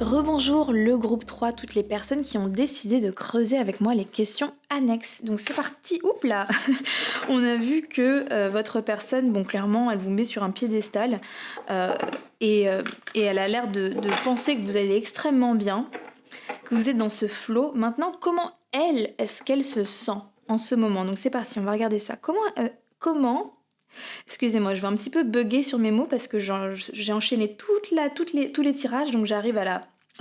Rebonjour le groupe 3, toutes les personnes qui ont décidé de creuser avec moi les questions annexes. Donc c'est parti, oups là. On a vu que votre personne, bon clairement, elle vous met sur un piédestal et elle a l'air de penser que vous allez extrêmement bien, que vous êtes dans ce flow. Maintenant, comment est-ce qu'elle se sent en ce moment? Donc c'est parti, on va regarder ça. Excusez-moi, je vais un petit peu bugger sur mes mots parce que j'ai enchaîné tous les tirages, donc j'arrive à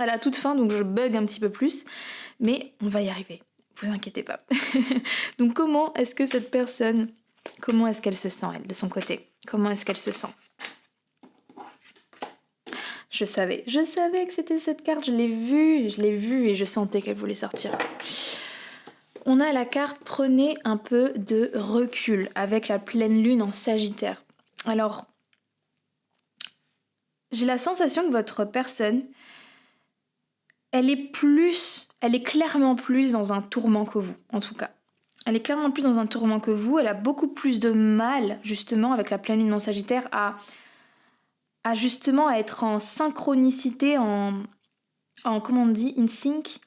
la toute fin, donc je bug un petit peu plus, mais on va y arriver, vous inquiétez pas. Donc comment est-ce qu'elle se sent, elle, de son côté? Comment est-ce qu'elle se sent? Je savais que c'était cette carte, je l'ai vue et je sentais qu'elle voulait sortir. On a la carte prenez un peu de recul avec la pleine lune en Sagittaire. Alors, j'ai la sensation que votre personne, elle est clairement plus dans un tourment que vous, en tout cas. Elle est clairement plus dans un tourment que vous, elle a beaucoup plus de mal, justement, avec la pleine lune en Sagittaire, à justement être en synchronicité, comment on dit, in sync,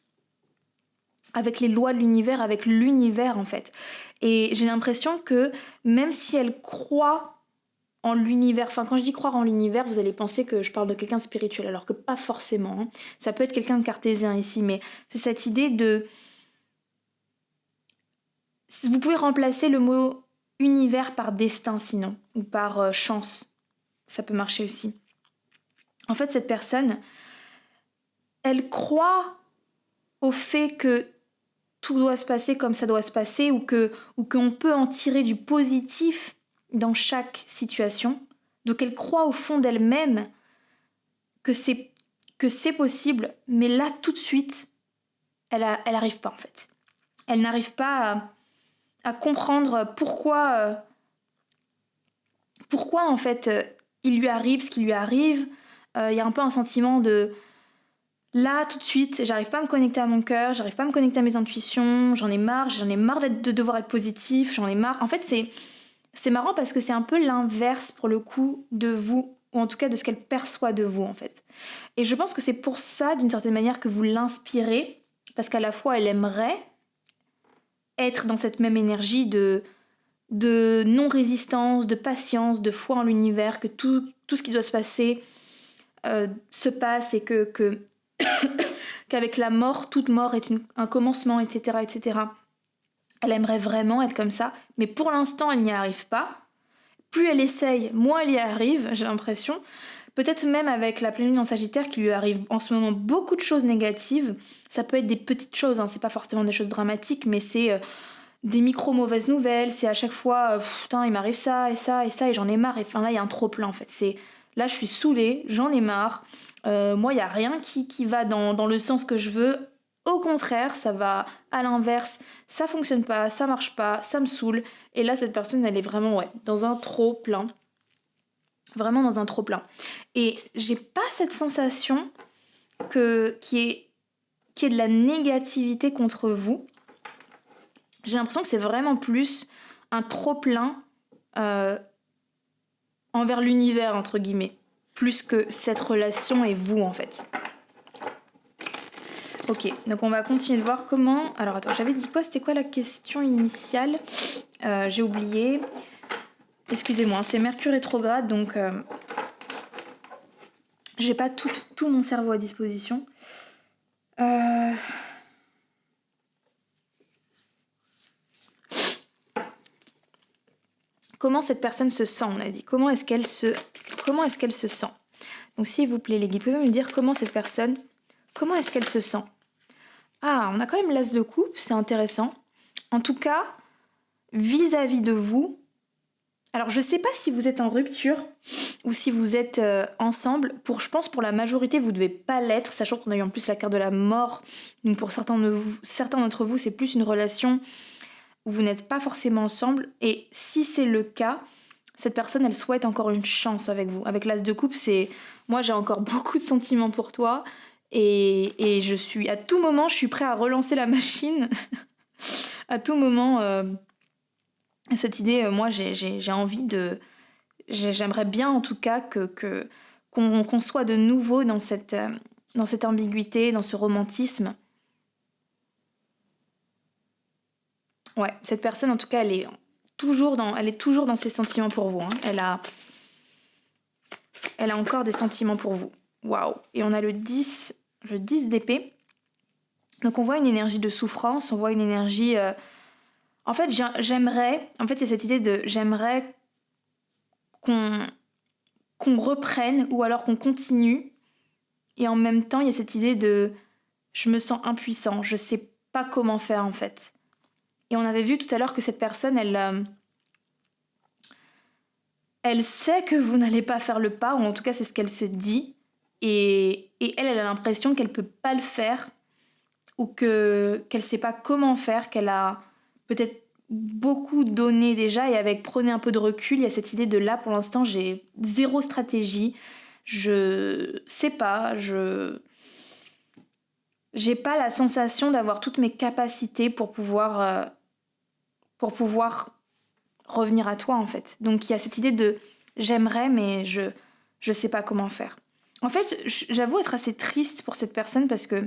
avec les lois de l'univers, avec l'univers en fait. Et j'ai l'impression que même si elle croit en l'univers, enfin quand je dis croire en l'univers, vous allez penser que je parle de quelqu'un de spirituel, alors que pas forcément. Hein. Ça peut être quelqu'un de cartésien ici, mais c'est cette idée de... Vous pouvez remplacer le mot univers par destin sinon, ou par chance. Ça peut marcher aussi. En fait, cette personne, elle croit au fait que tout doit se passer comme ça doit se passer ou qu'on peut en tirer du positif dans chaque situation. Donc elle croit au fond d'elle-même que c'est possible, mais là tout de suite, elle arrive pas en fait. Elle n'arrive pas à comprendre pourquoi en fait il lui arrive ce qui lui arrive. Il y a un peu un sentiment de là, tout de suite, j'arrive pas à me connecter à mon cœur, j'arrive pas à me connecter à mes intuitions, j'en ai marre de devoir être positif, j'en ai marre. En fait, c'est marrant parce que c'est un peu l'inverse pour le coup de vous, ou en tout cas de ce qu'elle perçoit de vous en fait. Et je pense que c'est pour ça, d'une certaine manière, que vous l'inspirez, parce qu'à la fois elle aimerait être dans cette même énergie de non-résistance, de patience, de foi en l'univers, que tout ce qui doit se passer se passe et qu'avec la mort, toute mort est un commencement, etc., etc. Elle aimerait vraiment être comme ça, mais pour l'instant, elle n'y arrive pas. Plus elle essaye, moins elle y arrive, j'ai l'impression. Peut-être même avec la pleine lune en Sagittaire qui lui arrive en ce moment beaucoup de choses négatives. Ça peut être des petites choses, hein, c'est pas forcément des choses dramatiques, mais c'est des micro-mauvaises nouvelles. C'est à chaque fois, putain, il m'arrive ça et ça et ça, et j'en ai marre. Et enfin là, il y a un trop-plein en fait. Là, je suis saoulée, j'en ai marre. Moi, il n'y a rien qui va dans le sens que je veux. Au contraire, ça va à l'inverse. Ça fonctionne pas, ça marche pas, ça me saoule. Et là, cette personne, elle est vraiment dans un trop plein. Vraiment dans un trop plein. Et j'ai pas cette sensation qui est de la négativité contre vous. J'ai l'impression que c'est vraiment plus un trop plein envers l'univers, entre guillemets. Plus que cette relation et vous, en fait. Ok, donc on va continuer de voir comment... Alors attends, j'avais dit quoi? C'était quoi la question initiale? J'ai oublié. Excusez-moi, c'est Mercure rétrograde, donc j'ai pas tout mon cerveau à disposition. Comment cette personne se sent, on a dit. Comment est-ce qu'elle se sent? Donc s'il vous plaît les guides, pouvez me dire comment est-ce qu'elle se sent? Ah, on a quand même l'as de coupe, c'est intéressant. En tout cas, vis-à-vis de vous, alors je sais pas si vous êtes en rupture ou si vous êtes ensemble. Je pense pour la majorité, vous devez pas l'être, sachant qu'on a eu en plus la carte de la mort. Donc pour certains d'entre vous, c'est plus une relation où vous n'êtes pas forcément ensemble. Et si c'est le cas, cette personne, elle souhaite encore une chance avec vous. Avec l'as de coupe, moi j'ai encore beaucoup de sentiments pour toi. Et à tout moment, je suis prêt à relancer la machine. À tout moment, cette idée, moi, j'ai envie de... J'aimerais bien, en tout cas, qu'on soit de nouveau dans cette dans cette ambiguïté, dans ce romantisme. Ouais, cette personne, en tout cas, elle est toujours dans ses sentiments pour vous. Hein. Elle a encore des sentiments pour vous. Waouh. Et on a le 10 d'épée. Donc on voit une énergie de souffrance, on voit une énergie... En fait, j'aimerais... En fait, c'est cette idée de... J'aimerais qu'on reprenne ou alors qu'on continue. Et en même temps, il y a cette idée de... Je me sens impuissant, je sais pas comment faire en fait. Et on avait vu tout à l'heure que cette personne, elle sait que vous n'allez pas faire le pas, ou en tout cas c'est ce qu'elle se dit. Et elle a l'impression qu'elle peut pas le faire, ou qu'elle sait pas comment faire, qu'elle a peut-être beaucoup donné déjà, et avec prenez un peu de recul, il y a cette idée de là pour l'instant j'ai zéro stratégie, je sais pas, j'ai pas la sensation d'avoir toutes mes capacités pour pouvoir revenir à toi en fait. Donc il y a cette idée de j'aimerais mais je sais pas comment faire. En fait, j'avoue être assez triste pour cette personne parce que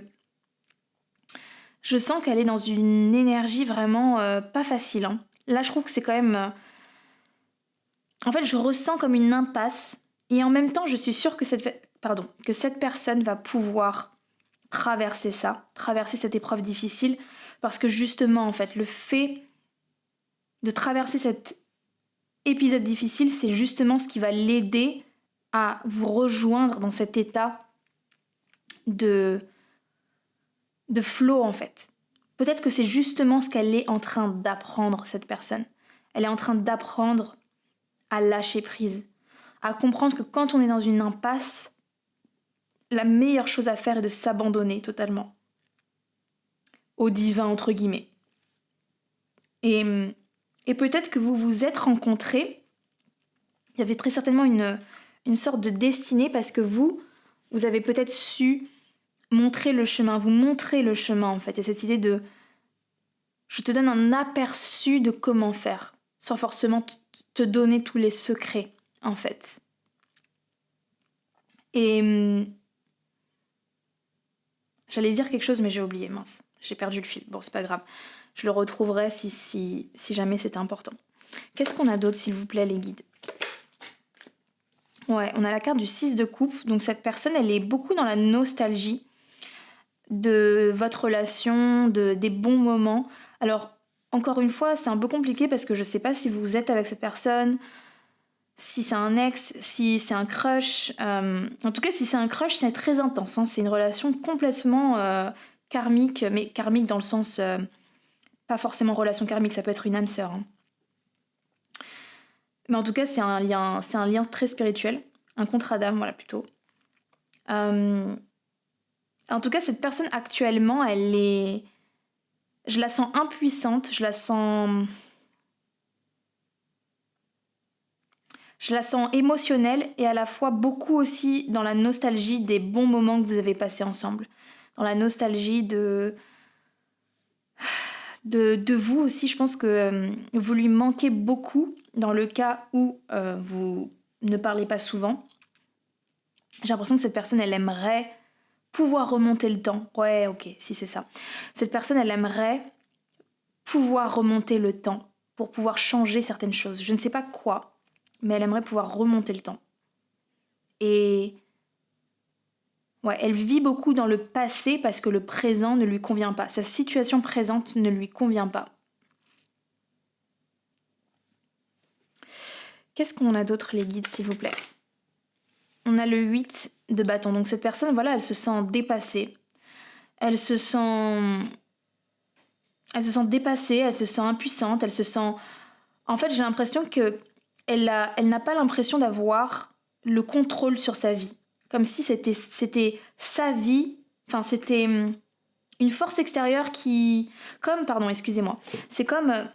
je sens qu'elle est dans une énergie vraiment pas facile. Hein. Là, je trouve que c'est quand même... En fait, je ressens comme une impasse et en même temps, je suis sûre que cette personne va pouvoir traverser cette épreuve difficile parce que justement, en fait, le fait de traverser cet épisode difficile, c'est justement ce qui va l'aider à vous rejoindre dans cet état de flow en fait. Peut-être que c'est justement ce qu'elle est en train d'apprendre, cette personne. Elle est en train d'apprendre à lâcher prise, à comprendre que quand on est dans une impasse, la meilleure chose à faire est de s'abandonner totalement au divin entre guillemets. Et peut-être que vous vous êtes rencontrés, il y avait très certainement une sorte de destinée parce que vous avez peut-être su montrer le chemin, vous montrez le chemin en fait. Il y a cette idée de je te donne un aperçu de comment faire, sans forcément te donner tous les secrets en fait. Et j'allais dire quelque chose mais j'ai oublié, mince, j'ai perdu le fil. Bon, c'est pas grave, je le retrouverai si jamais c'était important. Qu'est-ce qu'on a d'autre s'il vous plaît les guides ? Ouais, on a la carte du 6 de coupe, donc cette personne elle est beaucoup dans la nostalgie de votre relation, des bons moments. Alors, encore une fois, c'est un peu compliqué parce que je sais pas si vous êtes avec cette personne, si c'est un ex, si c'est un crush. En tout cas, si c'est un crush, c'est très intense. Hein. C'est une relation complètement karmique, mais karmique dans le sens... pas forcément relation karmique, ça peut être une âme sœur. Hein. Mais en tout cas, c'est un lien très spirituel. Un contrat d'âme, voilà, plutôt. En tout cas, cette personne actuellement, je la sens impuissante, je la sens émotionnelle et à la fois beaucoup aussi dans la nostalgie des bons moments que vous avez passés ensemble. Dans la nostalgie de vous aussi, je pense que vous lui manquez beaucoup dans le cas où vous ne parlez pas souvent. J'ai l'impression que cette personne, elle aimerait pouvoir remonter le temps. Ouais, ok, si c'est ça. Cette personne, elle aimerait pouvoir remonter le temps pour pouvoir changer certaines choses. Je ne sais pas quoi, mais elle aimerait pouvoir remonter le temps. Et ouais, elle vit beaucoup dans le passé parce que le présent ne lui convient pas. Sa situation présente ne lui convient pas. Qu'est-ce qu'on a d'autre, les guides, s'il vous plaît ? On a le 8 de bâton. Donc cette personne, voilà, elle se sent dépassée. Elle se sent dépassée, elle se sent impuissante, elle se sent... En fait, j'ai l'impression que elle n'a pas l'impression d'avoir le contrôle sur sa vie. Comme si c'était sa vie, enfin c'était une force extérieure qui... C'est comme,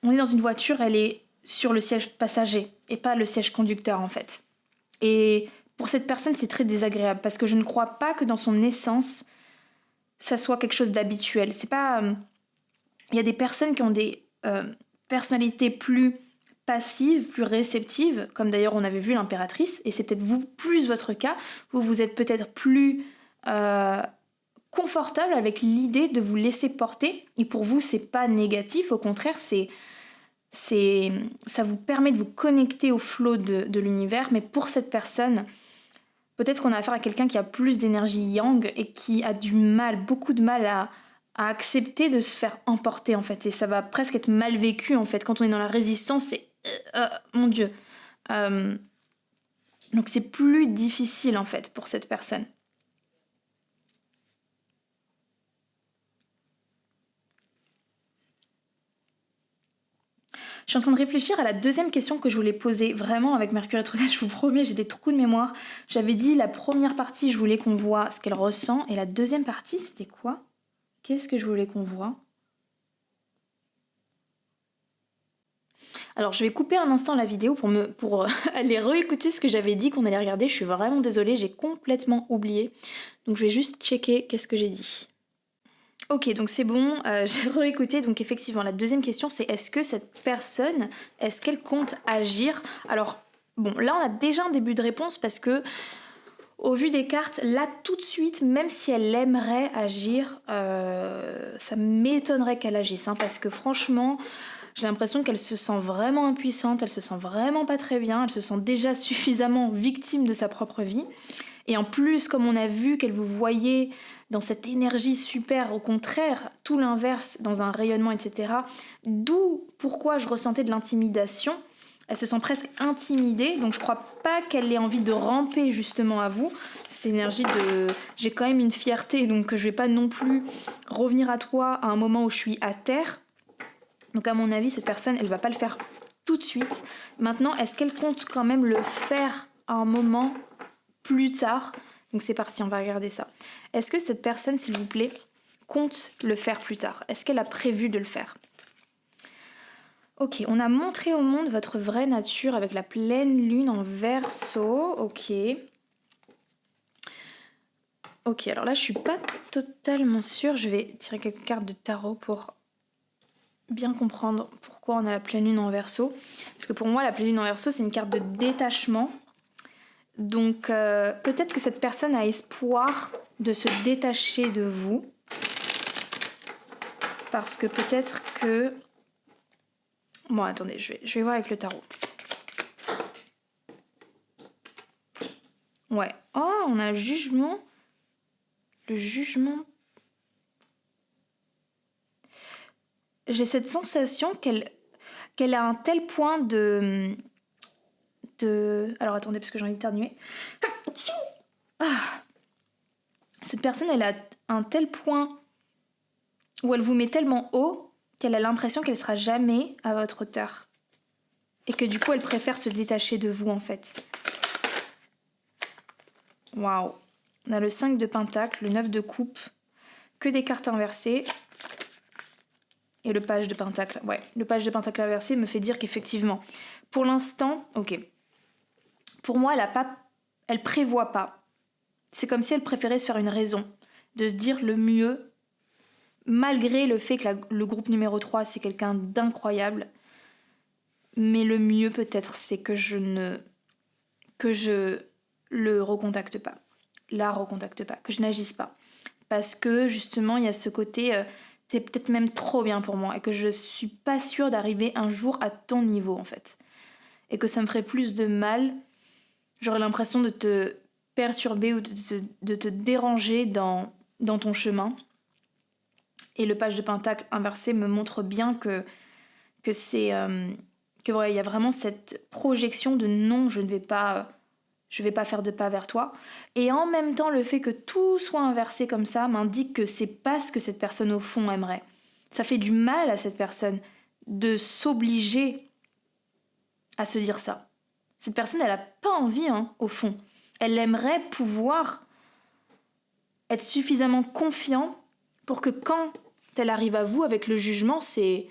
on est dans une voiture, elle est sur le siège passager et pas le siège conducteur en fait. Et pour cette personne, c'est très désagréable parce que je ne crois pas que dans son essence, ça soit quelque chose d'habituel. C'est pas... Il y a des personnes qui ont des personnalités plus passives, plus réceptives, comme d'ailleurs on avait vu l'impératrice, et c'est peut-être plus votre cas. Vous êtes peut-être plus euh, confortable avec l'idée de vous laisser porter. Et pour vous, c'est pas négatif, au contraire, ça vous permet de vous connecter au flow de l'univers. Mais pour cette personne, peut-être qu'on a affaire à quelqu'un qui a plus d'énergie yang et qui a du mal, beaucoup de mal à accepter de se faire emporter en fait. Et ça va presque être mal vécu en fait. Quand on est dans la résistance, c'est mon Dieu. Donc c'est plus difficile en fait pour cette personne. Je suis en train de réfléchir à la deuxième question que je voulais poser. Vraiment, avec Mercure rétrograde, je vous promets, j'ai des trous de mémoire. J'avais dit la première partie, je voulais qu'on voit ce qu'elle ressent. Et la deuxième partie, c'était quoi? Qu'est-ce que je voulais qu'on voit? Alors, je vais couper un instant la vidéo pour aller réécouter ce que j'avais dit qu'on allait regarder. Je suis vraiment désolée, j'ai complètement oublié. Donc, je vais juste checker qu'est-ce que j'ai dit. Ok, donc c'est bon, j'ai réécouté. Donc effectivement, la deuxième question, c'est est-ce que cette personne, est-ce qu'elle compte agir? Alors, bon, là on a déjà un début de réponse parce que, au vu des cartes, là tout de suite, même si elle aimerait agir, ça m'étonnerait qu'elle agisse, hein, parce que franchement, j'ai l'impression qu'elle se sent vraiment impuissante, elle se sent vraiment pas très bien, elle se sent déjà suffisamment victime de sa propre vie. Et en plus, comme on a vu qu'elle vous voyait dans cette énergie super, au contraire, tout l'inverse, dans un rayonnement, etc. D'où pourquoi je ressentais de l'intimidation. Elle se sent presque intimidée, donc je crois pas qu'elle ait envie de ramper justement à vous. Cette énergie de j'ai quand même une fierté, donc je vais pas non plus revenir à toi à un moment où je suis à terre. Donc à mon avis, cette personne, elle va pas le faire tout de suite. Maintenant, est-ce qu'elle compte quand même le faire à un moment plus tard? Donc c'est parti, on va regarder ça. Est-ce que cette personne, s'il vous plaît, compte le faire plus tard? Est-ce qu'elle a prévu de le faire? Ok, on a montré au monde votre vraie nature avec la pleine lune en Verseau. Ok. Ok, alors là, je suis pas totalement sûre. Je vais tirer quelques cartes de tarot pour bien comprendre pourquoi on a la pleine lune en Verseau. Parce que pour moi, la pleine lune en Verseau, c'est une carte de détachement. Donc peut-être que cette personne a espoir de se détacher de vous. Parce que peut-être que... Bon, attendez, je vais voir avec le tarot. Ouais. Oh, on a le jugement. Le jugement. J'ai cette sensation qu'elle a un tel point de... Alors attendez, parce que j'ai envie d'éternuer. Ah. Cette personne, elle a un tel point où elle vous met tellement haut qu'elle a l'impression qu'elle sera jamais à votre hauteur. Et que du coup, elle préfère se détacher de vous, en fait. Waouh. On a le 5 de pentacle, le 9 de coupe, que des cartes inversées. Et le page de pentacle. Ouais, le page de pentacle inversé me fait dire qu'effectivement, pour l'instant, ok. Pour moi, elle prévoit pas. C'est comme si elle préférait se faire une raison. De se dire le mieux, malgré le fait que le groupe numéro 3, c'est quelqu'un d'incroyable. Mais le mieux, peut-être, c'est que je le recontacte pas. La recontacte pas. Que je n'agisse pas. Parce que, justement, il y a ce côté... t'es peut-être même trop bien pour moi. Et que je suis pas sûre d'arriver un jour à ton niveau, en fait. Et que ça me ferait plus de mal. J'aurais l'impression de te perturber ou de te déranger dans ton chemin. Et le page de pentacle inversé me montre bien que c'est... que voilà, il y a vraiment cette projection de non, je vais pas faire de pas vers toi. Et en même temps, le fait que tout soit inversé comme ça m'indique que c'est pas ce que cette personne au fond aimerait. Ça fait du mal à cette personne de s'obliger à se dire ça. Cette personne, elle a pas envie, hein, au fond. Elle aimerait pouvoir être suffisamment confiant pour que quand elle arrive à vous avec le jugement, c'est...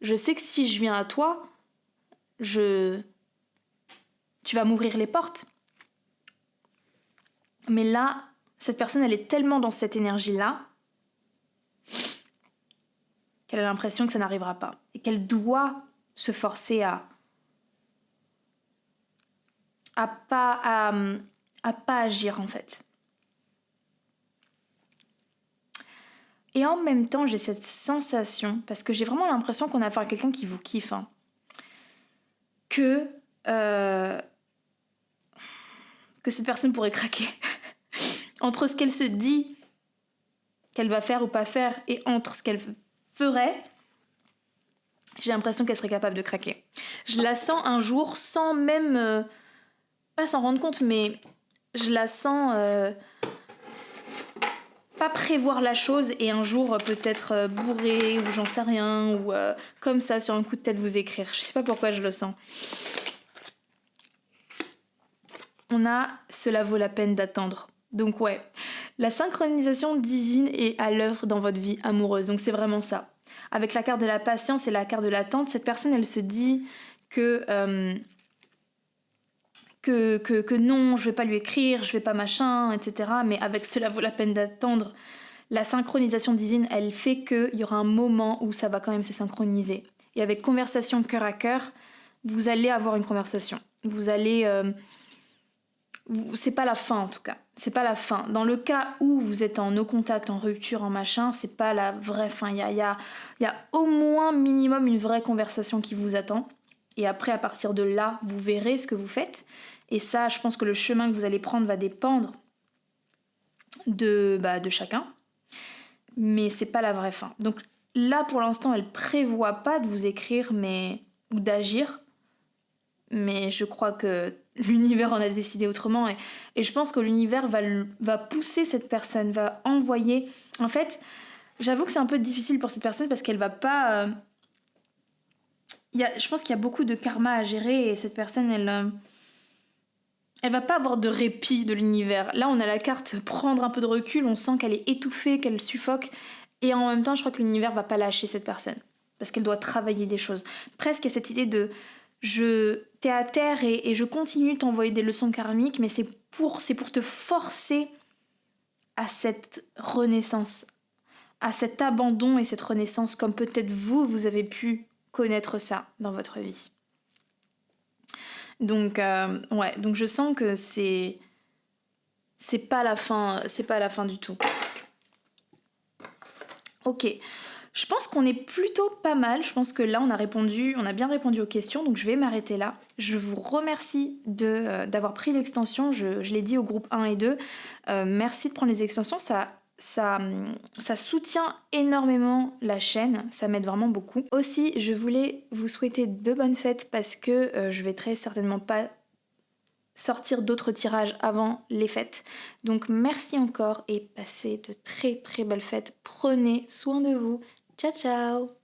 Je sais que si je viens à toi, tu vas m'ouvrir les portes. Mais là, cette personne, elle est tellement dans cette énergie-là qu'elle a l'impression que ça n'arrivera pas. Et qu'elle doit se forcer à pas agir, en fait. Et en même temps, j'ai cette sensation, parce que j'ai vraiment l'impression qu'on a affaire à quelqu'un qui vous kiffe, hein, que cette personne pourrait craquer. Entre ce qu'elle se dit qu'elle va faire ou pas faire et entre ce qu'elle ferait, j'ai l'impression qu'elle serait capable de craquer. Je la sens un jour sans même... pas s'en rendre compte, mais je la sens... pas prévoir la chose et un jour peut-être bourrée ou j'en sais rien ou comme ça sur un coup de tête vous écrire. Je sais pas pourquoi je le sens. On a cela vaut la peine d'attendre. Donc ouais, la synchronisation divine est à l'œuvre dans votre vie amoureuse. Donc c'est vraiment ça. Avec la carte de la patience et la carte de l'attente, cette personne elle se dit que non, je vais pas lui écrire, je vais pas machin, etc. Mais avec cela vaut la peine d'attendre. La synchronisation divine, elle fait qu'il y aura un moment où ça va quand même se synchroniser. Et avec conversation cœur à cœur, vous allez avoir une conversation. Vous allez... c'est pas la fin en tout cas. C'est pas la fin. Dans le cas où vous êtes en no contact, en rupture, en machin, c'est pas la vraie fin. Il y a au moins minimum une vraie conversation qui vous attend. Et après, à partir de là, vous verrez ce que vous faites. Et ça, je pense que le chemin que vous allez prendre va dépendre de chacun. Mais c'est pas la vraie fin. Donc là, pour l'instant, elle prévoit pas de vous écrire ou d'agir. Mais je crois que l'univers en a décidé autrement. Et je pense que l'univers va pousser cette personne, va envoyer... En fait, j'avoue que c'est un peu difficile pour cette personne parce qu'elle va pas... je pense qu'il y a beaucoup de karma à gérer et cette personne, elle va pas avoir de répit de l'univers. Là, on a la carte prendre un peu de recul, on sent qu'elle est étouffée, qu'elle suffoque. Et en même temps, je crois que l'univers va pas lâcher cette personne. Parce qu'elle doit travailler des choses. Presque, il y a cette idée de... T'es à terre et je continue de t'envoyer des leçons karmiques, mais c'est pour te forcer à cette renaissance, à cet abandon et cette renaissance, comme peut-être vous avez pu connaître ça dans votre vie. Donc, donc je sens que c'est pas la fin du tout. Ok. Je pense qu'on est plutôt pas mal. Je pense que là, on a bien répondu aux questions. Donc, je vais m'arrêter là. Je vous remercie d'avoir pris l'extension. Je l'ai dit au groupe 1 et 2. Merci de prendre les extensions. Ça soutient énormément la chaîne. Ça m'aide vraiment beaucoup. Aussi, je voulais vous souhaiter de bonnes fêtes parce que je vais très certainement pas sortir d'autres tirages avant les fêtes. Donc, merci encore et passez de très très belles fêtes. Prenez soin de vous. Ciao ciao!